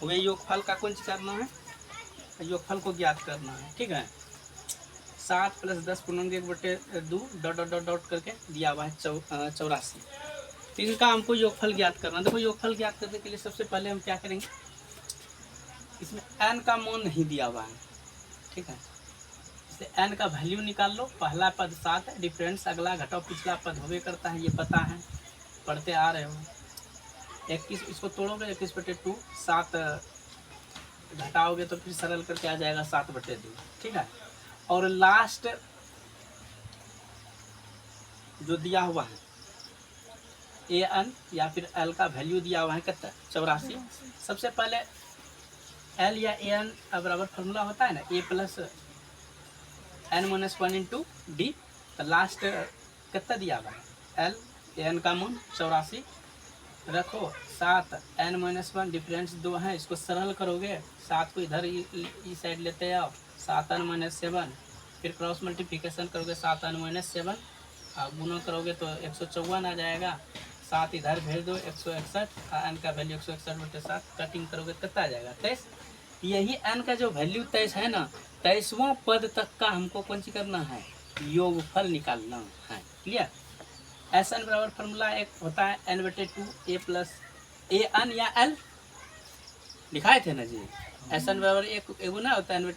वे योगफल का कुछ करना है, योगफल को ज्ञात करना है। ठीक है, 7 + 10 पूर्णांक 1/2 डॉट डॉट डॉट डॉट करके दिया हुआ है 84। तो इनका हमको योगफल ज्ञात करना है। देखो योगफल ज्ञात करने के लिए सबसे पहले हम क्या करेंगे, इसमें n का मान नहीं दिया हुआ है। ठीक है, इससे n का वैल्यू निकाल लो। पहला पद 7 है, डिफरेंस अगला घटाओ पिछला पद होवे करता है, ये पता है, पढ़ते आ रहे हो। 21 इसको तोड़ोगे 21/2, 7 घटाओगे तो फिर सरल करके आ जाएगा 7/2। ठीक है, और लास्ट जो दिया हुआ है an या फिर l का वैल्यू दिया हुआ है कितना, 84। सबसे पहले l या an बराबर फॉर्मूला होता है ना, a + n - 1 × d। तो लास्ट कितना दिया हुआ है l, an का मान 84 रखो, 7 n - 1 डिफरेंस 2 है, इसको सरल करोगे, 7 को इधर इस साइड लेते आओ, 7n - 7, फिर क्रॉस मल्टीप्लिकेशन करोगे 7n - 7, गुना करोगे तो 154 आ जाएगा, 7 इधर भेज दो 161, n का वैल्यू 161/7, कटिंग करोगे कितना आ जाएगा 23। यही n का जो वैल्यू 23 है ना, 23वां पद तक का हमको कौन सी करना है, योगफल निकालना है। क्लियर। एस एन बराबर फॉर्मूला एक होता है n/2 a + an या l लिखाए थे ना जी। एस एन बराबर एक ना होता है n/2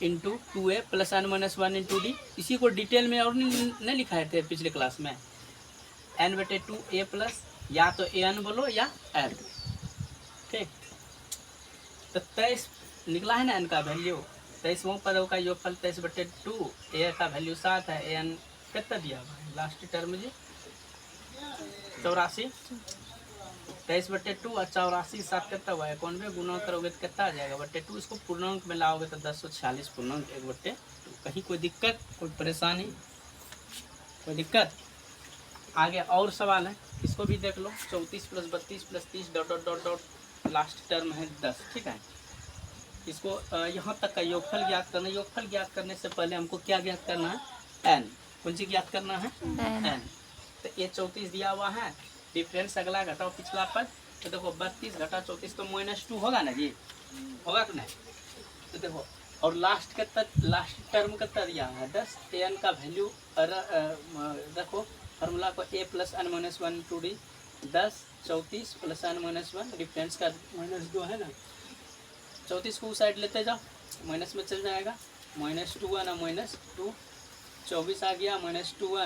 × 2a + n - 1 × d। इसी को डिटेल में और नहीं लिखाए थे पिछले क्लास में। n/2 a + या तो an बोलो या l। ठीक, तो 23 निकला है ना n का वैल्यू, 23वां पदों का योगफल 23/2, a का वैल्यू 7 है, an कितना दिया हुआ है लास्ट टर्म जी 84, 23/2 और 84 7 कितना हुआ 91, गुना करोगे तो कितना आ जाएगा 2। इसको पूर्णांक में लाओगे तो 1046 पूर्णांक 1/2। कहीं कोई दिक्कत, कोई परेशानी, कोई दिक्कत। आगे और सवाल है, इसको भी देख लो। 34 + 32 + 30 dot dot dot dot last term है 10। ठीक है, इसको यहाँ तक का योगफल ज्ञात करना है। योगफल ज्ञात करने से पहले हमको क्या ज्ञात करना है, n। कौन सी ज्ञात करना है, n। तो ये 34 दिया हुआ है, डिफरेंस अगला घटाओ पिछला पद। तो देखो 32 घटा 34 तो -2 होगा ना जी, होगा कि नहीं। तो देखो, और लास्ट कितना, लास्ट टर्म कितना दिया है 10। an का वैल्यू रखो, फार्मूला को a + n - 1 × d, 10 34 + n - 1, difference का -2 है ना, 34 को उस साइड लेते जाओ, माइनस में चल जाएगा, -2 ना -2, 24 आ गया -2,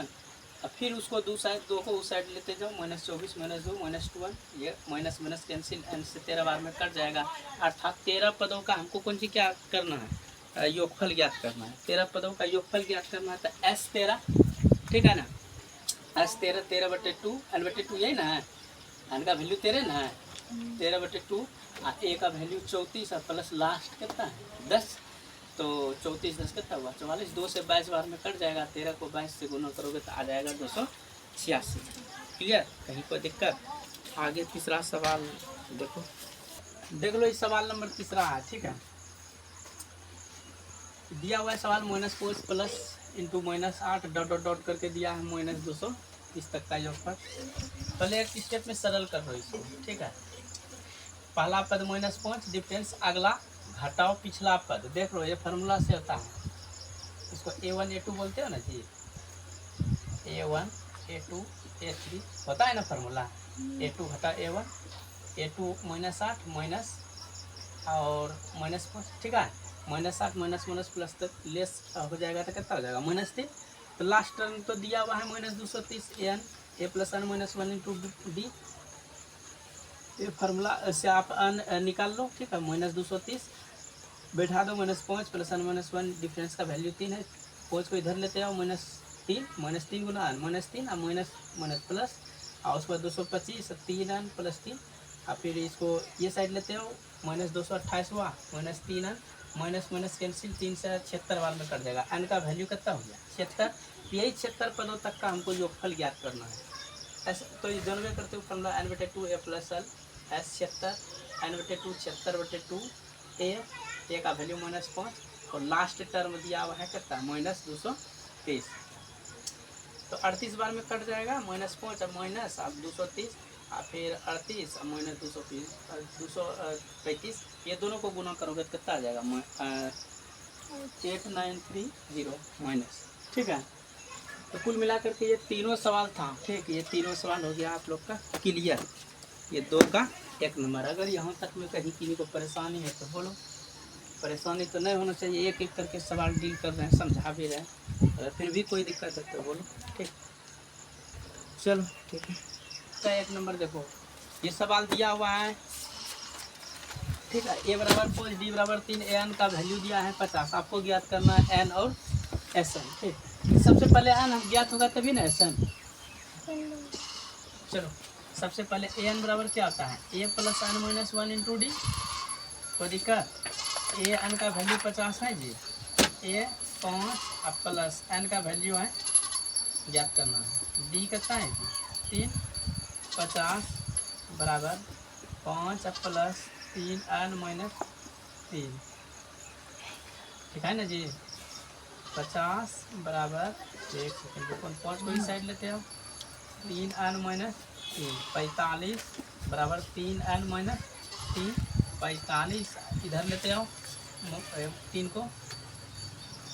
और फिर उसको दो को उस साइड लेते जाओ, -24 -2 -2, ये माइनस माइनस कैंसिल, n से 13 बार में कट जाएगा। अर्थात 13 पदों का हमको कौन सी क्या करना है, योगफल ज्ञात करना है। 13 पदों का योगफल ज्ञात करना है, तो S13, ठीक है ना, S13 13/2, n/2 यही ना है, n का वैल्यू 13 ना है, 13/2, a का वैल्यू 34 और प्लस लास्ट कितना है 10। तो 34 10 कितना हुआ 44, 2 से 22 बार में कट जाएगा, 13 को 22 से गुना करोगे तो आ जाएगा 286। क्लियर, कहीं कोई दिक्कत। आगे तीसरा सवाल देखो, देख लो, इस सवाल नंबर तीसरा है। ठीक है, दिया हुआ है सवाल -4 plus into -8 dot dot dot करके दिया है -230 तक का योगफल। पहले एक स्टेप में सरल कर लो इसको। ठीक है, पहला पद -5, डिफरेंस अगला घटाओ पिछला पद। देख लो, ये फार्मूला से होता है, इसको a1 a2 बोलते हो ना जी, a1 a2 a3 होता है ना फार्मूला, a2 घटा a1, a2 -8 माइनस और -5। ठीक है, -8 माइनस प्लस तक लेस हो जाएगा तो कितना हो जाएगा -3। तो लास्ट टर्म तो दिया हुआ है -230 an a + n - 1 × d। ये फार्मूला से आप निकाल लो। ठीक है, -230 बैठा दो, -5 + n - 1, डिफरेंस का वैल्यू 3 है, 5 को इधर लेते आओ, -3 गुना -3 और माइनस प्लस, और उसके बाद 225 3n + 3, और फिर इसको ये साइड लेते हो, -228 हुआ, -3n, माइनस कैंसिल, 3 से 76 बार में कट जाएगा। n का वैल्यू कितना हो गया 76। यही 76 पदों तक का हमको योगफल ज्ञात करना है। ऐसे तो ये जानवे करते हो formula n/2 a + l S 76, n/2 76/2 a का वैल्यू -5, और लास्ट टर्म दिया हुआ है कितना -230। तो 38 बार में कट जाएगा, -5 और माइनस अब 230, फिर 38 माइनस 235, ये दोनों को गुना करोगे तो कितना आ जाएगा 8930 माइनस। ठीक है, तो कुल मिलाकर के ये तीनों सवाल था। ठीक, ये तीनों सवाल हो गया आप लोग का क्लियर। ये 2 का 1 नंबर। अगर यहाँ तक में कहीं किसी को परेशानी है तो बोलो। परेशानी तो नहीं होना चाहिए, एक एक करके सवाल डील कर रहे हैं, समझा भी रहे हैं। अगर फिर भी कोई दिक्कत है तो बोलो। ठीक, चलो ठीक है। तो 1 नंबर देखो, ये सवाल दिया हुआ है। ठीक है, a बराबर 5 d बराबर 3, an का वैल्यू दिया है 50। आपको ज्ञात करना है n और sn। ठीक, सबसे पहले n हम ज्ञात होगा तभी ना sn। चलो सबसे पहले an बराबर क्या होता है, a plus n minus 1 into D. कोई दिक्कत? an का वैल्यू 50 है जी, a 5 अब प्लस n का वैल्यू है ज्ञात करना है, d कितना है जी 3, 50 बराबर 5 अब प्लस 3n माइनस 3। ठीक है ना जी, 50 बराबर 1 सेकेंड 5 को इस साइड लेते हो, 3n माइनस 3, 45 बराबर 3n माइनस 3, 45 इधर लेते हो 3 को,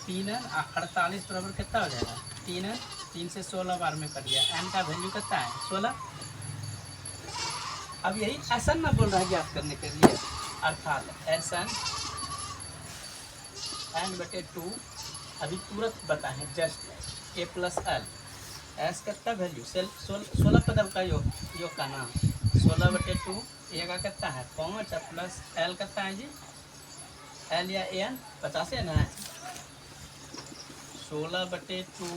3n 48 बराबर कितना हो जाएगा 3n, 3 से 16 बार में कट गया। n का वैल्यू कितना है 16। अब यही एसन ना बोल रहा है ज्ञात करने के लिए, अर्थात एसन n/2 अभी तुरंत बताएं just a plus L. S कितना वैल्यू 16 पदम का योग का नाम 16/2, ए का कितना है 5 प्लस एल कितना है जी, एल या एन 50 है ना, 16/2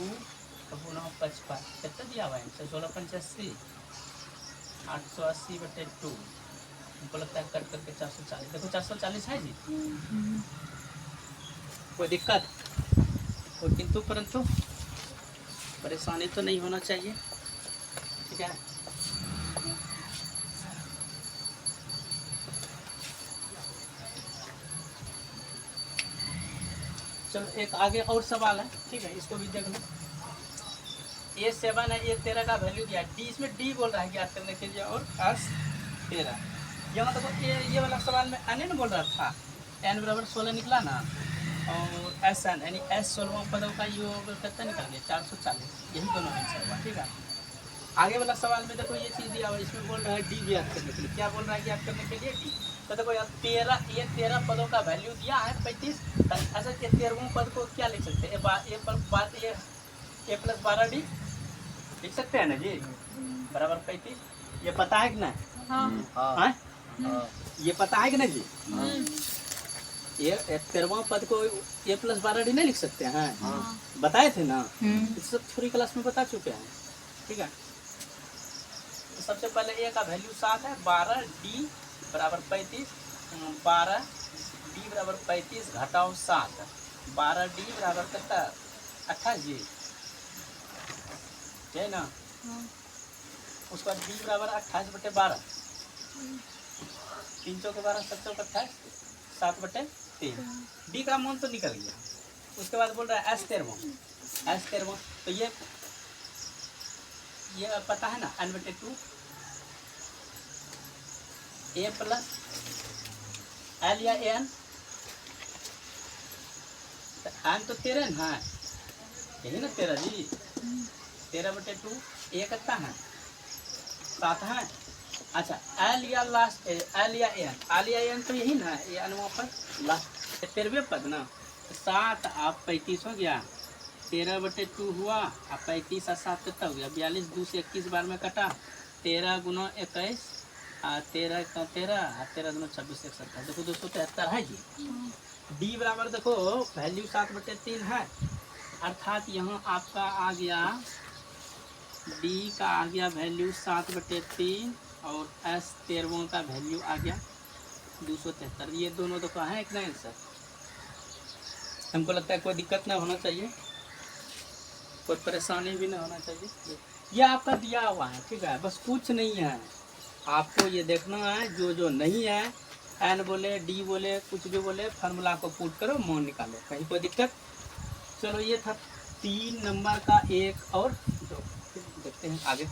55 कितना दिया हुआ है 16/85, 880/2 हमको लगता है कट करके 440। देखो 440 है जी। कोई दिक्कत, कोई किंतु परंतु परेशानी तो नहीं होना चाहिए। ठीक है, चलो एक आगे और सवाल है। ठीक है, इसको भी देख लो। A7 है, A13 का वैल्यू दिया, डी इसमें डी बोल रहा है ज्ञात करने के लिए, और S13 यहाँ तक ये वाला सवाल में एन न बोल रहा था, n बराबर 16 निकला ना, और SN यानी S 16 पदों का योग कितना निकल गया 440, यही दोनों आंसर हुआ। ठीक है, आगे वाला सवाल में देखो ये चीज़ दिया हुआ, इसमें बोल रहा है डी ज्ञात करने के लिए। क्या बोल रहा है ज्ञात करने के लिए डी, तो देखो यार 13 पदों का वैल्यू दिया है 35। ऐसा 13वें पद को क्या लिख सकते हैं, ए प्लस 12d लिख सकते हैं ना जी, बराबर 35। ये पता है कि ना? हाँ, ये पता है कि ना जी? ये 13वां पद को a प्लस 12d नहीं लिख सकते हैं? बताए थे ना, इस सब थ्योरी क्लास में बता चुके हैं। ठीक है, तो सबसे पहले a का वैल्यू 7 है, 12d बराबर 35, 12d बराबर 35 घटाओ 7, 12d बराबर कितना 28 है ना। उसके बाद d बराबर 28/12, 3 चौके 12, 7 चौके 28, 7/3, d का मान तो निकल गया। उसके बाद बोल रहा है S13, तो ये पता है ना n/2 a प्लस एल या एन, एन तो 13 है, यही ना 13 जी, 13/2 a कितना है 7 है। अच्छा एल या लास्ट एल या एन तो यही ना, ये अनुमान पर लास्ट 13वें पद ना, 7 आप 35 हो गया, 13/2 हुआ, अब 35 और 7 कितना हो गया 42, 2 से 21 बार में कटा, 13 गुना 21, 13 का 13, 13 गुना 26, 127, देखो 273 है जी। डी बराबर देखो वैल्यू 7/3 है, अर्थात यहाँ आपका आ गया डी का आ गया वैल्यू 7/3 और S13 का वैल्यू आ गया 273। ये दोनों तो कहाँ है एक ना आंसर। हमको लगता है कोई दिक्कत ना होना चाहिए, कोई परेशानी भी ना होना चाहिए। ये आपका दिया हुआ है, ठीक है, बस कुछ नहीं है, आपको ये देखना है जो नहीं है, एन बोले डी बोले कुछ भी बोले, फार्मूला को पुट करो, मान निकालो, कहीं कोई दिक्कत। चलो ये था 3 नंबर का 1 और 2, देखते हैं आगे।